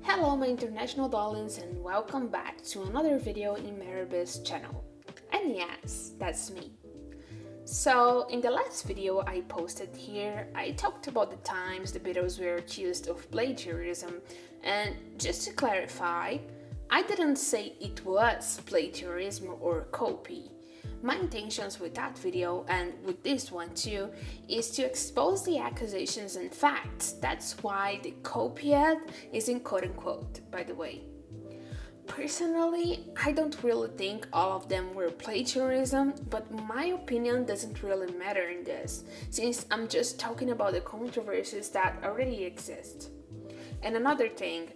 Hello my international darlings and welcome back to another video in Maurice's channel. And yes, that's me. So in the last video I posted here, I talked about the times the Beatles were accused of plagiarism, and just to clarify, I didn't say it was plagiarism or copy. My intentions with that video, and with this one too, is to expose the accusations and facts. That's why the copied is in quote-unquote, by the way. Personally, I don't really think all of them were plagiarism, but my opinion doesn't really matter in this, since I'm just talking about the controversies that already exist. And another thing,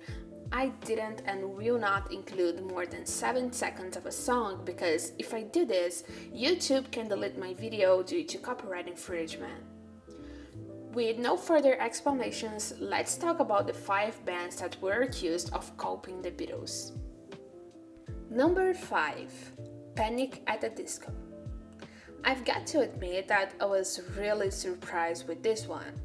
I didn't and will not include more than 7 seconds of a song because if I do this, YouTube can delete my video due to copyright infringement. With no further explanations, let's talk about the 5 bands that were accused of copying the Beatles. Number 5. Panic at the Disco. I've got to admit that I was really surprised with this one.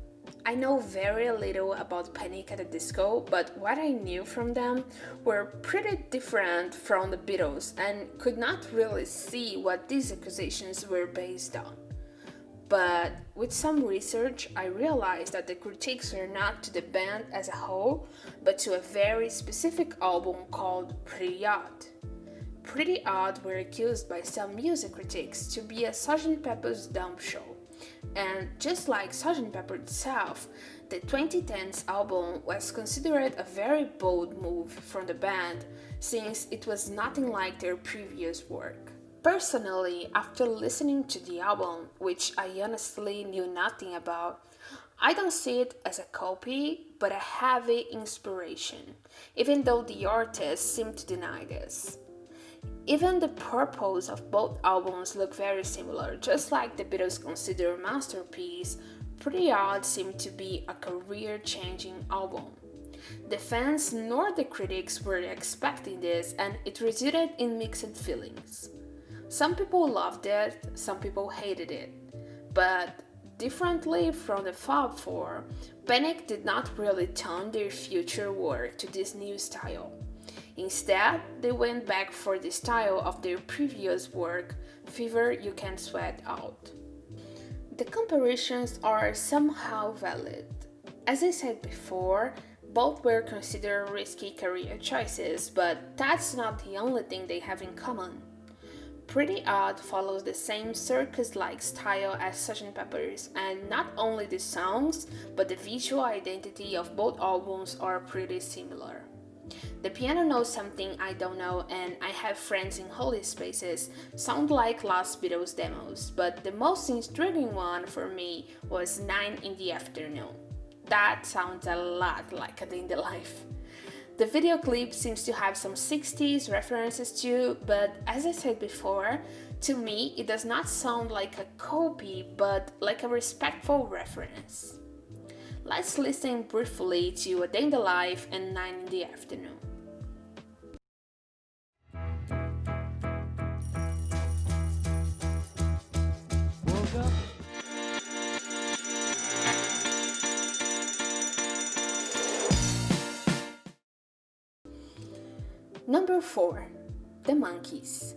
I know very little about Panic at the Disco, but what I knew from them were pretty different from the Beatles and could not really see what these accusations were based on. But with some research, I realized that the critiques were not to the band as a whole, but to a very specific album called Pretty Odd. Pretty Odd were accused by some music critics to be a Sgt. Pepper's dump show. And just like Sgt. Pepper itself, the 2010s album was considered a very bold move from the band since it was nothing like their previous work. Personally, after listening to the album, which I honestly knew nothing about, I don't see it as a copy, but a heavy inspiration, even though the artists seem to deny this. Even the purpose of both albums look very similar, just like the Beatles consider masterpiece, Pretty Odd seemed to be a career-changing album. The fans nor the critics were expecting this and it resulted in mixed feelings. Some people loved it, some people hated it, but differently from the Fab Four, Panic did not really tone their future work to this new style. Instead, they went back for the style of their previous work, Fever You Can't Sweat Out. The comparisons are somehow valid. As I said before, both were considered risky career choices, but that's not the only thing they have in common. Pretty Odd follows the same circus-like style as Sgt. Pepper's, and not only the songs, but the visual identity of both albums are pretty similar. The piano knows something I don't know, and I have friends in holy spaces sound like Lost Beatles demos, but the most intriguing one for me was 9 in the Afternoon. That sounds a lot like A Day in the Life. The video clip seems to have some 60s references too, but as I said before, to me it does not sound like a copy, but like a respectful reference. Let's listen briefly to A Day in the Life and 9 in the Afternoon. Woke up. Number 4. The Monkees.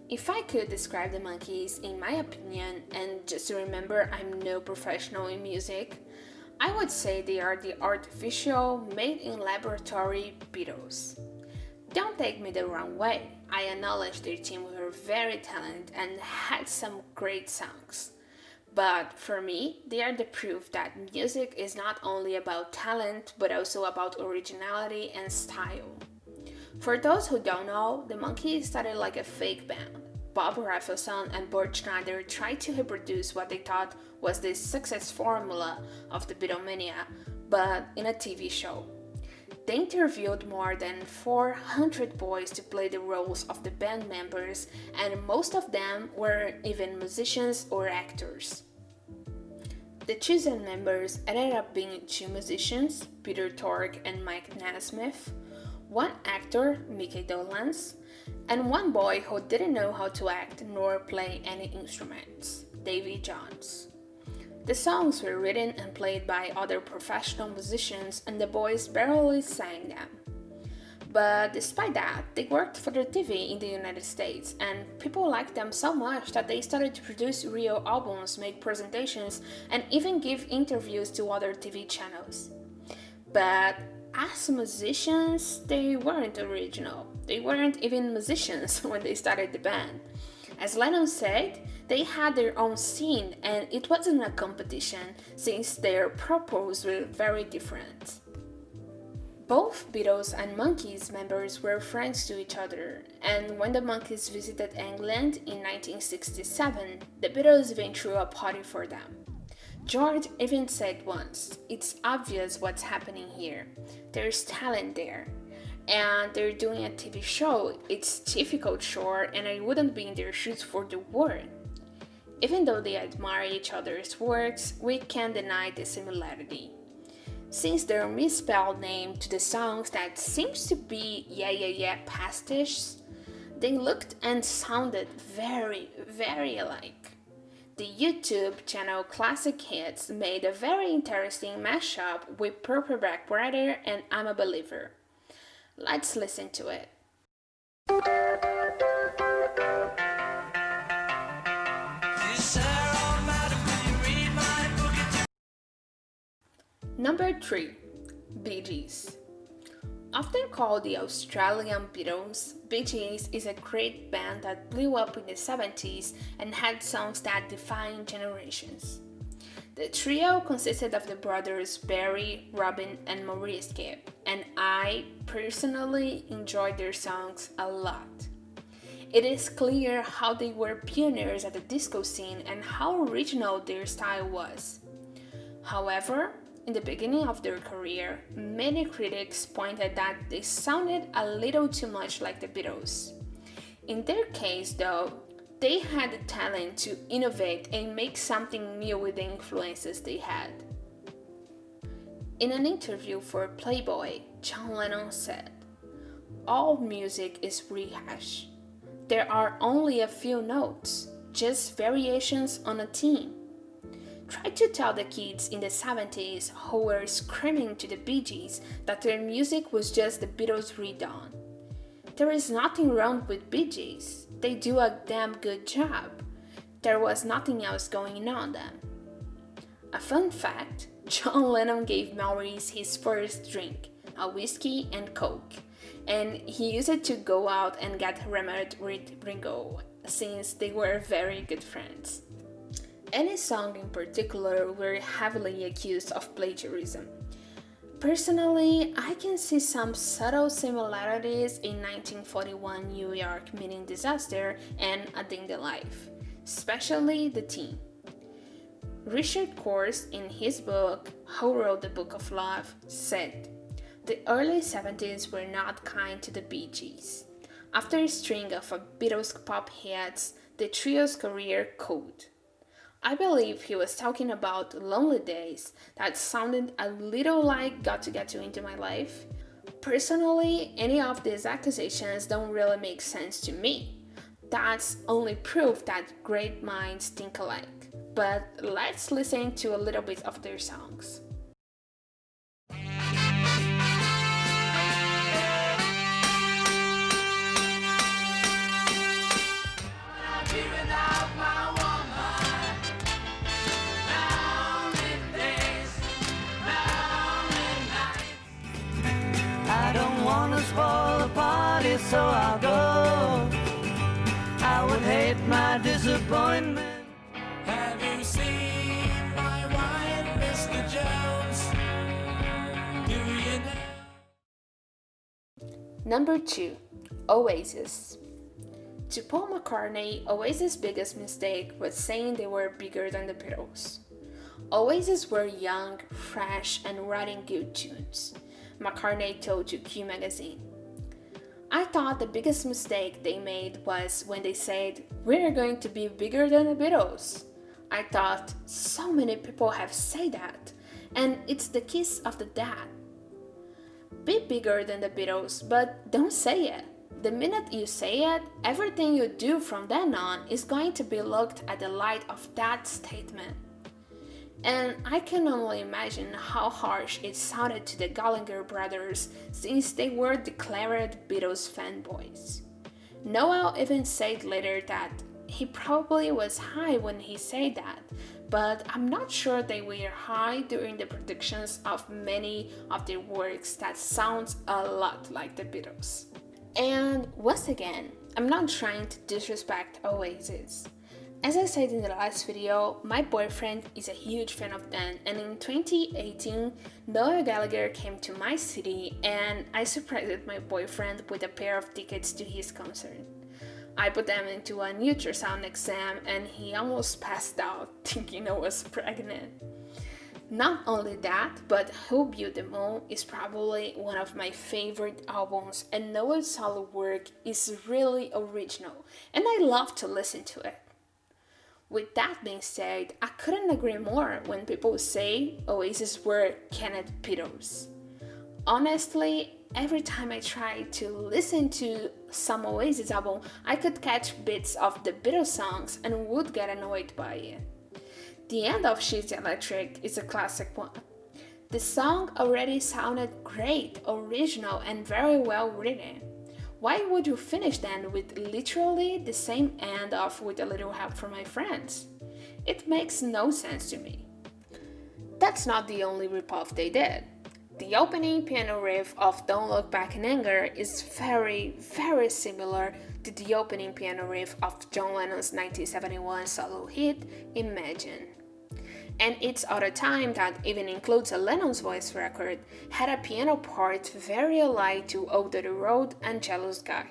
If I could describe the Monkees in my opinion, and just to remember I'm no professional in music, I would say they are the artificial, made-in-laboratory Beatles. Don't take me the wrong way, I acknowledge their team were very talented and had some great songs. But for me, they are the proof that music is not only about talent, but also about originality and style. For those who don't know, the Monkees started like a fake band. Bob Rafelson and Bert Schneider tried to reproduce what they thought was the success formula of the Beatlemania, but in a TV show. They interviewed more than 400 boys to play the roles of the band members, and most of them were even musicians or actors. The chosen members ended up being 2 musicians, Peter Tork and Mike Nesmith, 1 actor, Mickey Dolenz, and 1 boy who didn't know how to act nor play any instruments, Davy Jones. The songs were written and played by other professional musicians and the boys barely sang them. But despite that, they worked for the TV in the United States, and people liked them so much that they started to produce real albums, make presentations, and even give interviews to other TV channels. But as musicians, they weren't original. They weren't even musicians when they started the band. As Lennon said, they had their own scene and it wasn't a competition since their purpose were very different. Both Beatles and Monkees members were friends to each other, and when the Monkees visited England in 1967, the Beatles even threw a party for them. George even said once, "It's obvious what's happening here. There's talent there. And they're doing a TV show. It's difficult, sure, and I wouldn't be in their shoes for the world." Even though they admire each other's works, we can't deny the similarity. Since their misspelled name to the songs that seems to be yeah yeah yeah pastiches, they looked and sounded very, very alike. The YouTube channel Classic Hits made a very interesting mashup with Purple Black Rider and I'm a Believer. Let's listen to it. Number 3. Bee Gees. Often called the Australian Beatles, Bee Gees is a great band that blew up in the 70s and had songs that defined generations. The trio consisted of the brothers Barry, Robin, and Maurice Gibb, and I personally enjoyed their songs a lot. It is clear how they were pioneers at the disco scene and how original their style was. However, in the beginning of their career, many critics pointed that they sounded a little too much like the Beatles. In their case, though, they had the talent to innovate and make something new with the influences they had. In an interview for Playboy, John Lennon said, "All music is rehash. There are only a few notes, just variations on a theme. Try to tell the kids in the 70s who were screaming to the Bee Gees that their music was just the Beatles redone. There is nothing wrong with Bee Gees. They do a damn good job. There was nothing else going on then." A fun fact, John Lennon gave Maurice his first drink, a whiskey and coke, and he used it to go out and get hammered with Ringo, since they were very good friends. Any song in particular were heavily accused of plagiarism. Personally, I can see some subtle similarities in 1941 New York Meaning Disaster and A Day in the Life, especially the theme. Richard Course, in his book Who Wrote the Book of Love, said, "The early 70s were not kind to the Bee Gees. After a string of Beatles pop hits, the trio's career cooled." I believe he was talking about Lonely Days that sounded a little like Got to Get You Into My Life. Personally, any of these accusations don't really make sense to me. That's only proof that great minds think alike. But let's listen to a little bit of their songs. I don't wanna spoil the party, so I'll go. I would hate my disappointment. Have you seen my wife, Mr. Jones? Do you know? Number 2. Oasis. To Paul McCartney, Oasis' biggest mistake was saying they were bigger than the Beatles. Oasis were young, fresh, and writing good tunes, McCartney told GQ magazine. "I thought the biggest mistake they made was when they said, 'We're going to be bigger than the Beatles.' I thought, so many people have said that, and it's the kiss of the dad. Be bigger than the Beatles, but don't say it. The minute you say it, everything you do from then on is going to be looked at the light of that statement." and I can only imagine how harsh it sounded to the Gallagher brothers since they were declared Beatles fanboys. Noel even said later that he probably was high when he said that, but I'm not sure they were high during the productions of many of their works that sounds a lot like the Beatles. And once again, I'm not trying to disrespect Oasis. As I said in the last video, my boyfriend is a huge fan of them, and in 2018, Noel Gallagher came to my city and I surprised my boyfriend with a pair of tickets to his concert. I put them into an ultrasound exam and he almost passed out thinking I was pregnant. Not only that, but Who Built the Moon is probably one of my favorite albums, and Noel's solo work is really original and I love to listen to it. With that being said, I couldn't agree more when people say Oasis were Kenneth Beatles. Honestly, every time I tried to listen to some Oasis album, I could catch bits of the Beatles songs and would get annoyed by it. The end of She's Electric is a classic one. The song already sounded great, original, and very well written. Why would you finish then with literally the same end of With a Little Help from My Friends? It makes no sense to me. That's not the only ripoff they did. The opening piano riff of Don't Look Back in Anger is very, very similar to the opening piano riff of John Lennon's 1971 solo hit, Imagine. And It's Out of Time, that even includes a Lennon's voice record, had a piano part very alike to Old Dirty Road and Jealous Guy.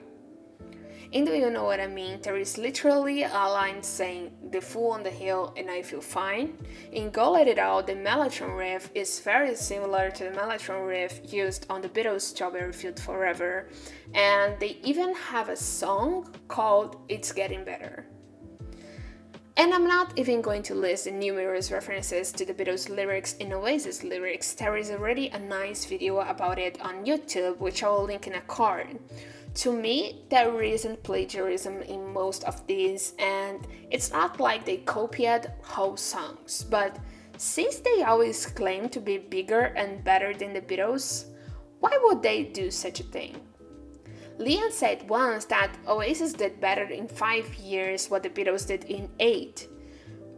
In Do You Know What I Mean, there is literally a line saying, "The fool on the hill and I feel fine." In Go Let It Out, the Mellotron riff is very similar to the Mellotron riff used on the Beatles' Strawberry Fields Forever, and they even have a song called It's Getting Better. And I'm not even going to list the numerous references to the Beatles lyrics in Oasis lyrics. There is already a nice video about it on YouTube, which I will link in a card. To me, there isn't plagiarism in most of these, and it's not like they copied whole songs, but since they always claim to be bigger and better than the Beatles, why would they do such a thing? Liam said once that Oasis did better in 5 years what the Beatles did in 8.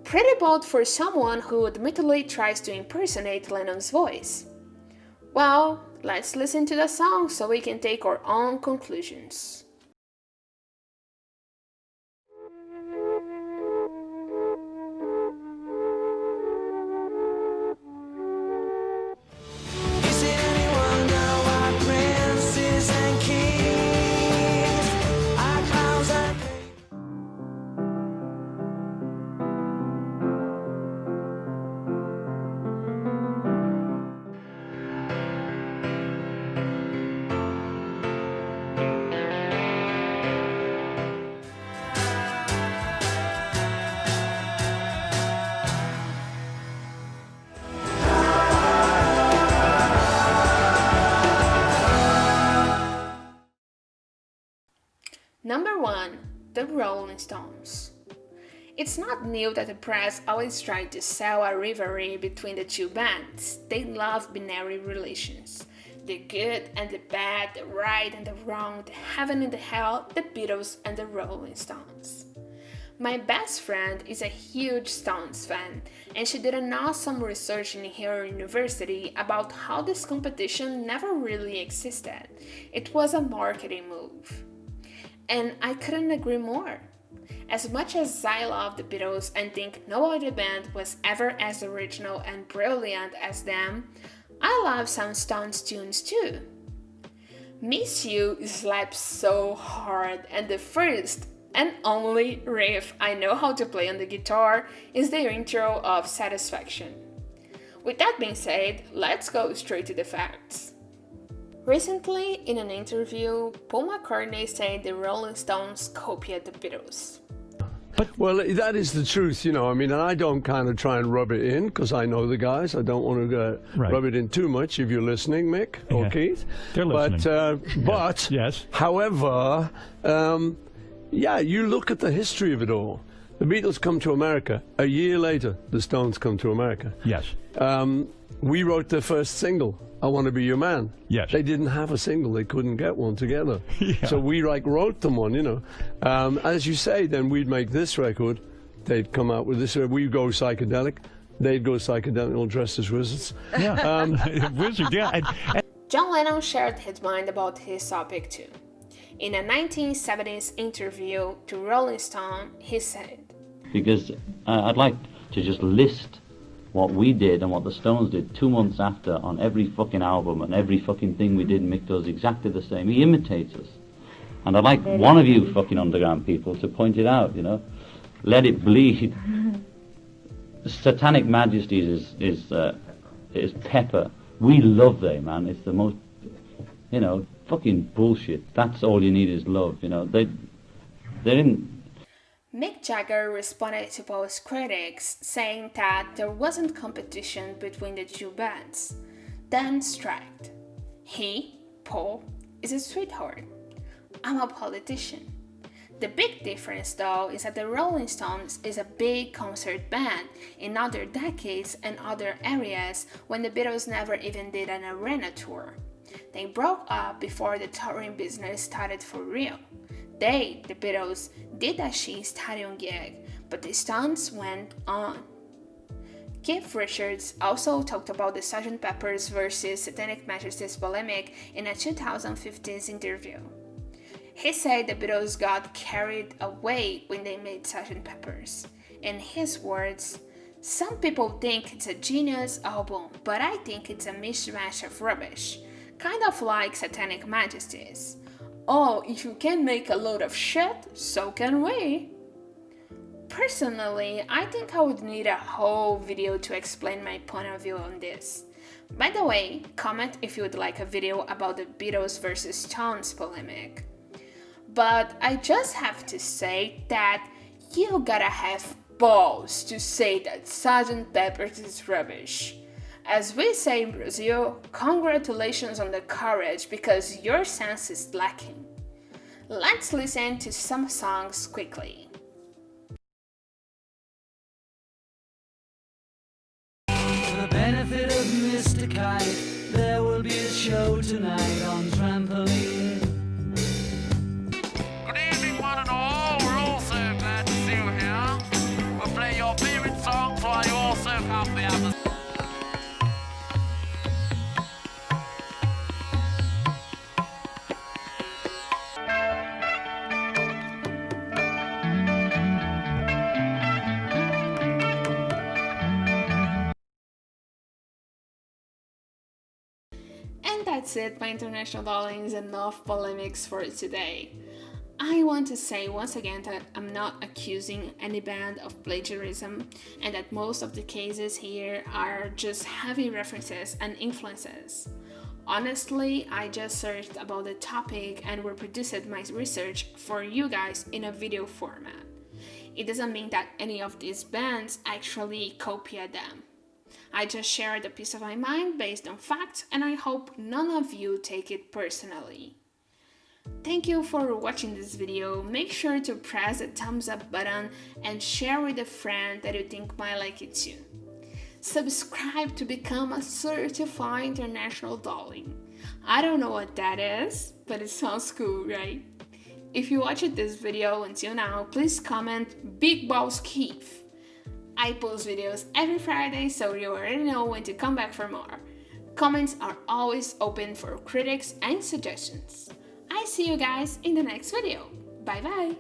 Pretty bold for someone who admittedly tries to impersonate Lennon's voice. Well, let's listen to the song so we can take our own conclusions. Number 1. The Rolling Stones. It's not new that the press always tried to sell a rivalry between the two bands. They love binary relations. The good and the bad, the right and the wrong, the heaven and the hell, the Beatles and the Rolling Stones. My best friend is a huge Stones fan, and she did an awesome research in her university about how this competition never really existed. It was a marketing move. And I couldn't agree more. As much as I love the Beatles and think no other band was ever as original and brilliant as them, I love some Stones tunes too. Miss You slaps so hard, and the first and only riff I know how to play on the guitar is the intro of Satisfaction. With that being said, let's go straight to the facts. Recently, in an interview, Paul McCartney said the Rolling Stones copied the Beatles. Well, that is the truth, you know. I mean, and I don't kind of try and rub it in because I know the guys. I don't want to rub it in too much. If you're listening, Mick or Keith, they're listening. But yes. However, yeah, you look at the history of it all. The Beatles come to America. A year later, the Stones come to America. Yes. We wrote their first single, I Want to Be Your Man. Yes. They didn't have a single. They couldn't get one together. Yeah. So we wrote them one, you know. As you say, then we'd make this record. They'd come out with this. We'd go psychedelic. They'd go psychedelic, all dressed as wizards. Yeah. Wizard, yeah. John Lennon shared his mind about his topic too. In a 1970s interview to Rolling Stone, he said, because I'd like to just list what we did and what the Stones did 2 months after on every fucking album, and every fucking thing we did, Mick does exactly the same. He imitates us. And I'd like one of you fucking underground people to point it out, you know. Let it bleed. Satanic Majesties is pepper. We love them, man. It's the most, you know, fucking bullshit. That's all you need is love, you know. They didn't. Mick Jagger responded to Paul's critics, saying that there wasn't competition between the two bands. Then striked. He, Paul, is a sweetheart. I'm a politician. The big difference, though, is that the Rolling Stones is a big concert band in other decades and other areas when the Beatles never even did an arena tour. They broke up before the touring business started for real. They, the Beatles, did a Shea Stadium gig, but the Stones went on. Keith Richards also talked about the Sgt. Pepper's versus Satanic Majesties polemic in a 2015 interview. He said the Beatles got carried away when they made Sgt. Pepper's. In his words, "Some people think it's a genius album, but I think it's a mishmash of rubbish, kind of like Satanic Majesties. Oh, if you can make a load of shit, so can we." Personally, I think I would need a whole video to explain my point of view on this. By the way, comment if you would like a video about the Beatles versus Stones polemic. But I just have to say that you gotta have balls to say that Sgt. Pepper's is rubbish. As we say in Brazil, congratulations on the courage because your sense is lacking. Let's listen to some songs quickly. For the benefit of Mr. Kite, there will be a show tonight on trampoline. Good evening, one and all. We're all so glad to see you here. We'll play your favorite songs while you also come the others. And that's it, my international darlings, enough polemics for today. I want to say once again that I'm not accusing any band of plagiarism and that most of the cases here are just heavy references and influences. Honestly, I just searched about the topic and reproduced my research for you guys in a video format. It doesn't mean that any of these bands actually copied them. I just shared a piece of my mind based on facts, and I hope none of you take it personally. Thank you for watching this video. Make sure to press the thumbs up button and share with a friend that you think might like it too. Subscribe to become a certified international darling. I don't know what that is, but it sounds cool, right? If you watched this video until now, please comment Big Balls Keith. I post videos every Friday, so you already know when to come back for more. Comments are always open for critics and suggestions. I see you guys in the next video. Bye bye!